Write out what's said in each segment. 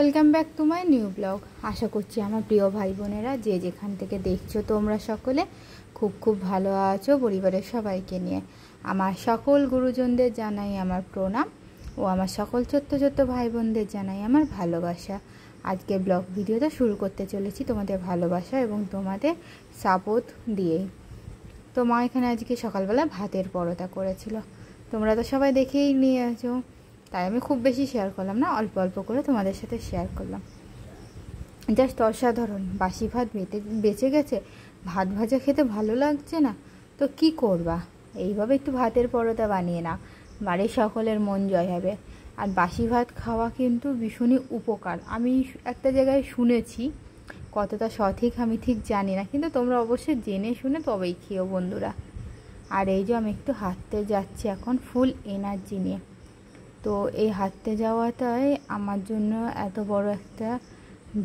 Welcome back to my new blog. আশা করছি আমার প্রিয় ভাই বোনেরা যে যেখান থেকে দেখছো তোমরা সকলে খুব খুব ভালো আছো পরিবারের সবাইকে নিয়ে। আমার সকল গুরুজনদের জানাই আমার প্রণাম ও আমার সকল ছোট্ট ছোট্ট ভাই বোনদের জানাই আমার ভালোবাসা। আজকে ব্লগ ভিডিওটা শুরু করতে চলেছি তোমাদের ভালোবাসা এবং তোমাদের সাপোর্ট দিয়েই। তো মা এখানে আজকে সকালবেলা ভাতের পরোটা করেছিল, তোমরা তো সবাই দেখেই নিয়েছো, তাই আমি খুব বেশি শেয়ার করলাম না, অল্প অল্প করে তোমাদের সাথে শেয়ার করলাম। জাস্ট অসাধারণ। বাসি ভাত বেঁচে গেছে, ভাত ভাজা খেতে ভালো লাগছে না, তো কি করবা, এইভাবে একটু ভাতের পরোটা বানিয়ে না, বাড়ির সকলের মন জয় হবে। আর বাসি ভাত খাওয়া কিন্তু ভীষণই উপকার। আমি একটা জায়গায় শুনেছি, কতটা সঠিক আমি ঠিক জানি না, কিন্তু তোমরা অবশ্যই জেনে শুনে তবেই খেও বন্ধুরা। আর এই যে আমি একটু হাঁটতে যাচ্ছি এখন ফুল এনার্জি নিয়ে। তো এই হাঁটতে যাওয়াটাই আমার জন্য এত বড় একটা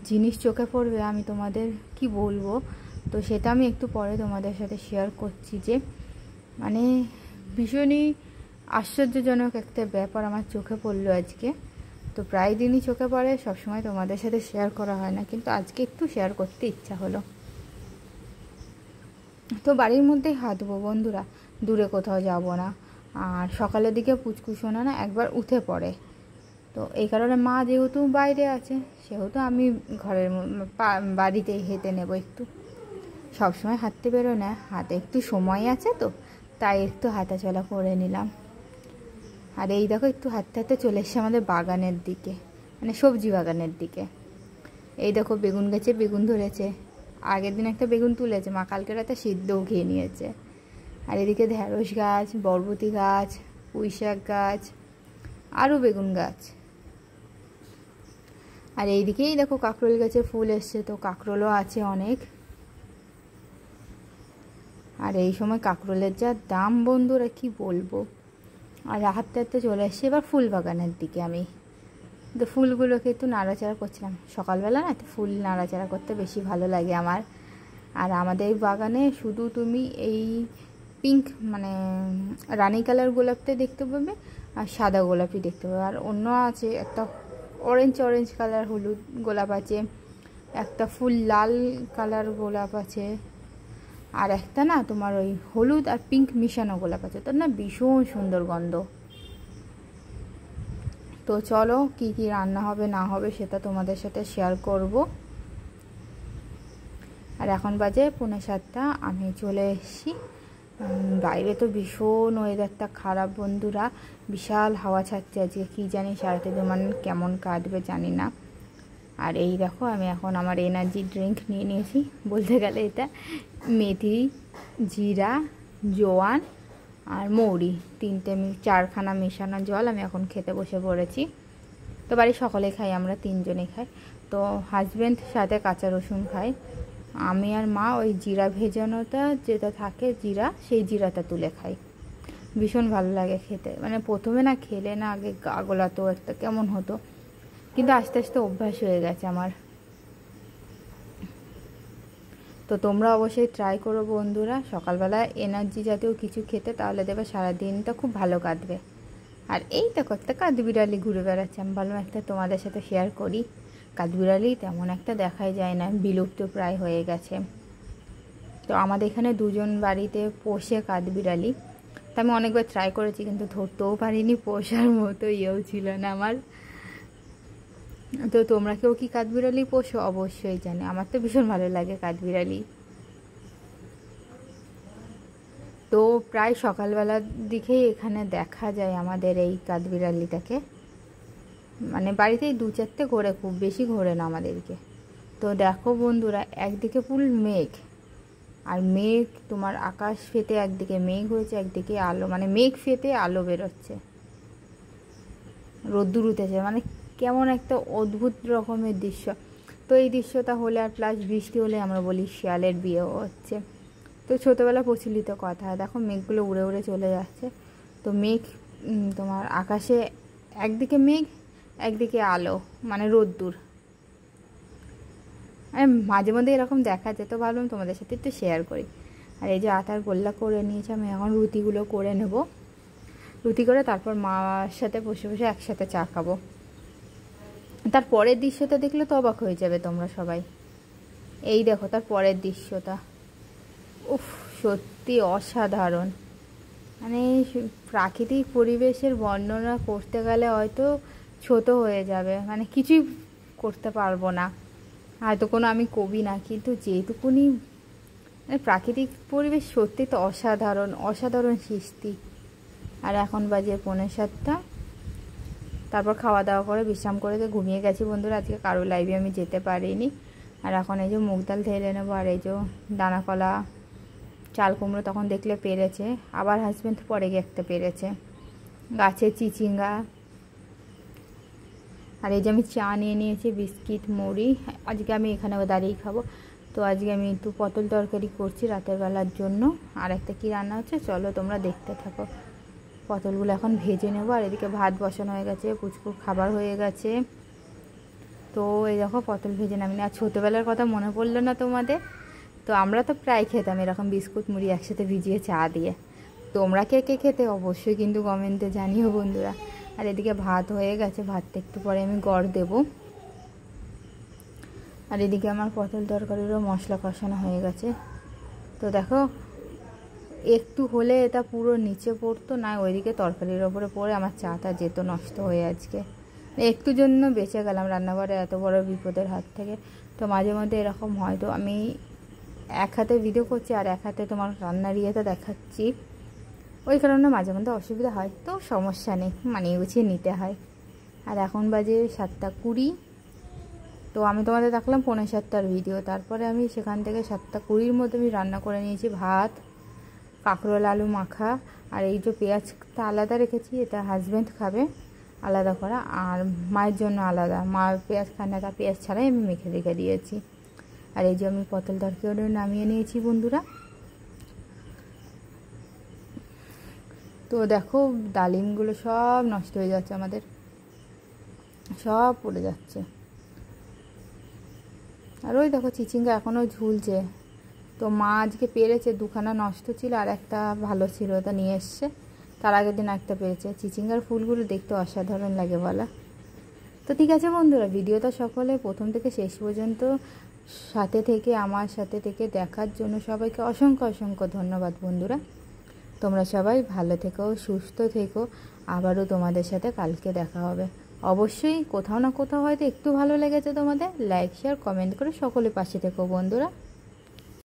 জিনিস চোখে পড়বে, আমি তোমাদের কি বলবো। তো সেটা আমি একটু পরে তোমাদের সাথে শেয়ার করছি, যে মানে ভীষণই আশ্চর্যজনক একটা ব্যাপার আমার চোখে পড়লো আজকে। তো প্রায় দিনই চোখে পড়ে, সবসময় তোমাদের সাথে শেয়ার করা হয় না, কিন্তু আজকে একটু শেয়ার করতে ইচ্ছা হলো। তো বাড়ির মধ্যেই হাঁটবো বন্ধুরা, দূরে কোথাও যাব না। আর সকালের দিকে পুচকুসোনা না একবার উঠে পড়ে, তো এই কারণে মা যেহেতু বাইরে আছে সেহেতু আমি ঘরের বাড়িতেই হেঁটে নেব একটু। সবসময় হাঁটতে বেরো না, হাতে একটু সময় আছে তো তাই একটু হাঁটাচলা করে নিলাম। আর এই দেখো একটু হাঁটতে হাঁটতে চলে এসছে আমাদের বাগানের দিকে, মানে সবজি বাগানের দিকে। এই দেখো বেগুন গাছে বেগুন ধরেছে, আগের দিন একটা বেগুন তুলেছে মা, কালকে রাতে সিদ্ধও খেয়ে নিয়েছে। আর এদিকে ঢেঁড়স গাছ, বরবটি গাছ, পুঁই শাক গাছ, আরও বেগুন গাছ। আর এইদিকেই দেখো কাঁকরোল গাছে ফুল এসছে, তো কাঁকরোলও আছে অনেক। আর এই সময় কাঁকরোলের যা দাম বন্ধুরা কি বলবো। আর হাঁটতে হাঁটতে চলে এসছি এবার ফুল বাগানের দিকে। আমি তো ফুলগুলোকে একটু নাড়াচাড়া করছিলাম, সকালবেলা না তো ফুল নাড়াচাড়া করতে বেশি ভালো লাগে আমার। আর আমাদের এই বাগানে শুধু তুমি এই পিঙ্ক মানে রানী কালার গোলাপটা দেখতে পাবে, আর সাদা গোলাপই দেখতে পাবে। আর অন্য আছে একটা অরেঞ্জ কালার হলুদ গোলাপ আছে, একটা ফুল লাল কালার গোলাপ আছে, আর একটা না তোমার ওই হলুদ আর পিঙ্ক মিশানো গোলাপ আছে, তার না ভীষণ সুন্দর গন্ধ। তো চলো কি কি রান্না হবে না হবে সেটা তোমাদের সাথে শেয়ার করব। আর এখন বাজে 6:45, আমি চলে এসেছি। বাইরে তো ভীষণ ওয়েদারটা খারাপ বন্ধুরা, বিশাল হাওয়া ছাড়ছে আজকে, কী জানি সারাতে মানে কেমন কাটবে জানি না। আর এই দেখো আমি এখন আমার এনার্জি ড্রিঙ্ক নিয়ে নিয়েছি, বলতে গেলে এটা মেথি, জিরা, জোয়ান আর মৌরি, 4খানা মেশানো জল আমি এখন খেতে বসে পড়েছি। তো বাড়ির সকলে খাই, আমরা 3জনে খাই। তো হাজব্যান্ড সাথে কাঁচা রসুন খাই, আমি আর মা ওই জিরা ভেজানোটা যেটা থাকে জিরা, সেই জিরাটা তুলে খাই। ভীষণ ভালো লাগে খেতে, মানে প্রথমে না খেলে না আগে গা গোলাতো একটা কেমন হতো, কিন্তু আস্তে আস্তে অভ্যাস হয়ে গেছে আমার। তো তোমরা অবশ্যই ট্রাই করো বন্ধুরা সকালবেলা এনার্জি জাতীয় কিছু খেতে, তাহলে দেবে সারাদিনটা খুব ভালো কাটবে। আর এই দেখো একটা কাঠবিড়ালি ঘুরে বেড়াচ্ছে, আমি ভাবলাম একটা তোমাদের সাথে শেয়ার করি। কাঠবিড়ালি তেমন একটা দেখাই যায় না, বিলুপ্ত প্রায় হয়ে গেছে। তো আমাদের এখানে 2জন বাড়িতে পোষে কাঠবিড়ালি, তো আমি অনেকবার ট্রাই করেছি কিন্তু ধরতেও পারিনি, পোষার মতো ইয়েও ছিল না আমার। তো তোমরা কেউ কি কাঠবিড়ালি পোষো অবশ্যই জানে, আমার তো ভীষণ ভালো লাগে কাঠবিড়ালি। তো প্রায় সকালবেলার দিকেই এখানে দেখা যায় আমাদের এই কাঠবিড়ালিটাকে, মানে বাড়িতেই 2-4টে ঘোরে, খুব বেশি ঘোরে না আমাদেরকে। তো দেখো বন্ধুরা একদিকে ফুল মেঘ, আর মেঘ তোমার আকাশ ফেটে একদিকে মেঘ হয়েছে একদিকে আলো, মানে মেঘ ফেটে আলো বেরোচ্ছে, রোদ্দুর উঠেছে, মানে কেমন একটা অদ্ভুত রকমের দৃশ্য। তো এই দৃশ্যটা হলে আর প্লাস বৃষ্টি হলে আমরা বলি শিয়ালের বিয়ে হচ্ছে। তো ছোটোবেলা প্রচলিত কথা, দেখো মেঘগুলো উড়ে উড়ে চলে যাচ্ছে। তো মেঘ তোমার আকাশে একদিকে মেঘ একদিকে আলো, মানে রোদ্দুর। আর মাঝে মধ্যে এরকম দেখা যায়, তো ভাবলাম তোমাদের সাথে একটু শেয়ার করি। আর এই যে আটার গোল্লা করে নিয়েছি, আমি এখন রুটিগুলো করে নেব। রুটি করে তারপর মার সাথে বসে বসে একসাথে চা খাবো। তার পরের দৃশ্যটা দেখলে তো অবাক হয়ে যাবে তোমরা সবাই। এই দেখো তার পরের দৃশ্যটা, উফ সত্যি অসাধারণ। মানে প্রাকৃতিক পরিবেশের বর্ণনা করতে গেলে হয়তো ছোট হয়ে যাবে, মানে কিছুই করতে পারবো না, হয়তো কোনো আমি কবি না, কিন্তু যেটুকুনি মানে প্রাকৃতিক পরিবেশ সত্যি তো অসাধারণ, অসাধারণ সৃষ্টি। আর এখন বাজে 6:45। তারপর খাওয়া দাওয়া করে বিশ্রাম করে তো ঘুমিয়ে গেছি বন্ধুরা, আজকে কারো লাইভে আমি যেতে পারিনি। আর এখন এই যে মুগ ডাল ঢেলে নেবো, আর এই যে দানা কলা, চাল কুমড়ো তখন দেখলে পেরেছে, আবার হাজব্যান্ড পরে গিয়ে একটা পেরেছে, গাছে চিচিঙ্গা। আর এই যে আমি চা নিয়ে নিয়েছি, বিস্কিট মুড়ি, আজকে আমি এখানে দাঁড়িয়েই খাবো। তো আজকে আমি একটু পটল তরকারি করছি রাতের বেলার জন্য। আর একটা কী রান্না হচ্ছে চলো তোমরা দেখতে থাকো। পটলগুলো এখন ভেজে নেবো, আর এদিকে ভাত বসানো হয়ে গেছে, পুচকুর খাবার হয়ে গেছে। তো এই দেখো পটল ভেজে নামিয়ে। আর ছোটোবেলার কথা মনে পড়লো না তোমাদের? তো আমরা তো প্রায় খেতাম এরকম বিস্কুট মুড়ি একসাথে ভিজিয়ে চা দিয়ে। তোমরা কে কে খেতে অবশ্যই কিন্তু কমেন্টে জানিও বন্ধুরা। আর এদিকে ভাত হয়ে গেছে, ভাতটা একটু পরে আমি গড় দেবো। আর এদিকে আমার পটল তরকারিরও মশলা কষানো হয়ে গেছে। তো দেখো একটু হলে এটা পুরো নিচে পড়তো, না ওইদিকে তরকারির ওপরে পড়ে আমার চাটা যেত নষ্ট হয়ে। আজকে একটু জন্য বেঁচে গেলাম রান্নাঘরে এত বড় বিপদের হাত থেকে। তো মাঝে মধ্যে এরকম হয়, তো আমি এক হাতে ভিডিও করছি আর এক হাতে তোমার রান্নার ইয়েটা দেখাচ্ছি, ওই কারণে মাঝে মধ্যে অসুবিধা হয়, তো সমস্যা নেই, মানিয়ে গুছিয়ে নিতে হয়। আর এখন বাজে 7:20। তো আমি তোমাদের দেখলাম 6:45 ভিডিও, তারপরে আমি সেখান থেকে 7:20 মধ্যে আমি রান্না করে নিয়েছি ভাত, কাঁকরোল আলু মাখা। আর এই যে পেঁয়াজটা আলাদা রেখেছি, এটা হাজব্যান্ড খাবে আলাদা করা, আর মায়ের জন্য আলাদা, মা পেঁয়াজ খায় না, তার পেঁয়াজ ছাড়াই আমি মেখে রেখে দিয়েছি। আর এই যে আমি পটল তরকারি নামিয়ে নিয়েছি বন্ধুরা। তো দেখো ডালিমগুলো সব নষ্ট হয়ে যাচ্ছে, আমাদের সব পড়ে যাচ্ছে। আর ওই দেখো চিচিঙ্গা এখনও ঝুলছে। তো মা আজকে পেরেছে, দুখানা নষ্ট ছিল আর একটা ভালো ছিল, ওটা নিয়ে এসছে। তার আগের দিন একটা পেরেছে। চিচিঙ্গার ফুলগুলো দেখতে অসাধারণ লাগে বলা। তো ঠিক আছে বন্ধুরা, ভিডিওটা সকলে প্রথম থেকে শেষ পর্যন্ত সাথে থেকে আমার সাথে থেকে দেখার জন্য সবাইকে অসংখ্য অসংখ্য ধন্যবাদ বন্ধুরা। তোমরা সবাই ভালো থেকো, সুস্থ থেকো। আবারও তোমাদের সাথে কালকে দেখা হবে। অবশ্যই কোথাও না কোথাও হয়তো একটু ভালো লেগেছে তোমাদের, লাইক শেয়ার কমেন্ট করে সকলে পাশে থেকো বন্ধুরা।